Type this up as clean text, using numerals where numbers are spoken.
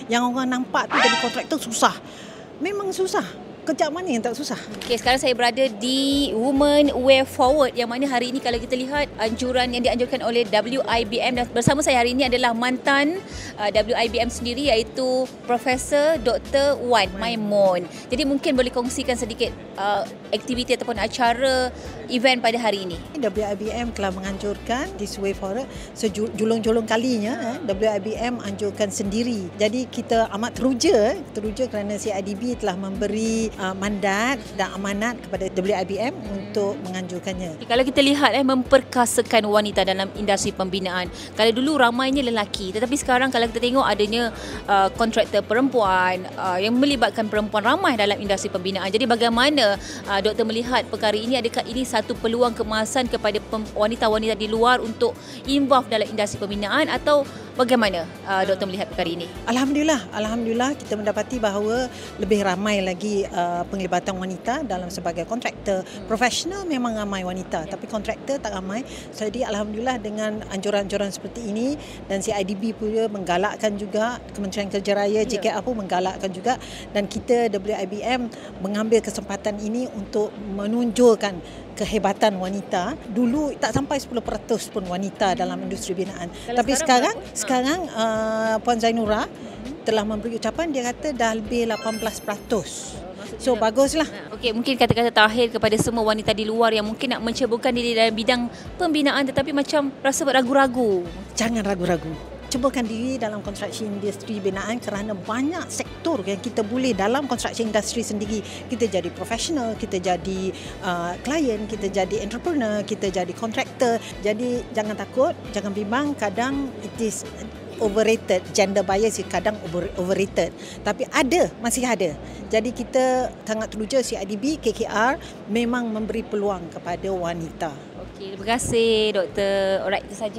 Yang orang nampak tu jadi kontraktor susah. Memang susah. Kerja mana yang tak susah? Okey, sekarang saya berada di Women Way Forward, yang mana hari ini kalau kita lihat anjuran yang dianjurkan oleh WIBM, dan bersama saya hari ini adalah mantan WIBM sendiri, iaitu Profesor Dr. Wan Maimun. Jadi mungkin boleh kongsikan sedikit aktiviti ataupun acara event pada hari ini. WIBM telah menganjurkan this way forward sejulung-julung kalinya. WIBM anjurkan sendiri. Jadi kita amat teruja kerana CIDB telah memberi mandat dan amanat kepada WIBM untuk menganjurkannya. Kalau kita lihat memperkasakan wanita dalam industri pembinaan. Kalau dulu ramainya lelaki, tetapi sekarang kalau kita tengok adanya kontraktor perempuan yang melibatkan perempuan ramai dalam industri pembinaan. Jadi bagaimana doktor melihat perkara ini? Adakah ini satu peluang keemasan kepada wanita-wanita di luar untuk involve dalam industri pembinaan, atau bagaimana doktor melihat perkara ini? Alhamdulillah kita mendapati bahawa lebih ramai lagi penglibatan wanita dalam sebagai kontraktor. Profesional memang ramai wanita, tapi kontraktor tak ramai. Jadi alhamdulillah dengan anjuran-anjuran seperti ini, dan CIDB pula menggalakkan juga, Kementerian Kerja Raya, JKR pun menggalakkan juga, dan kita WIBM mengambil kesempatan ini untuk menunjukkan kehebatan wanita. Dulu tak sampai 10% pun wanita dalam industri binaan. Tapi sekarang Puan Zainura telah memberi ucapan, dia kata dah lebih 18%. So baguslah. Okey, mungkin kata-kata terakhir kepada semua wanita di luar yang mungkin nak menceburkan diri dalam bidang pembinaan tetapi macam rasa ragu-ragu. Jangan ragu-ragu. Ceburkan diri dalam konstruksi industri binaan, kerana banyak sektor yang kita boleh dalam konstruksi industri sendiri. Kita jadi profesional, kita jadi klien, kita jadi entrepreneur, kita jadi kontraktor. Jadi jangan takut, jangan bimbang. Kadang it is overrated, gender bias kadang overrated, tapi masih ada. Jadi kita sangat teruja CIDB, KKR memang memberi peluang kepada wanita. Okey, terima kasih doktor. Alright, itu saja.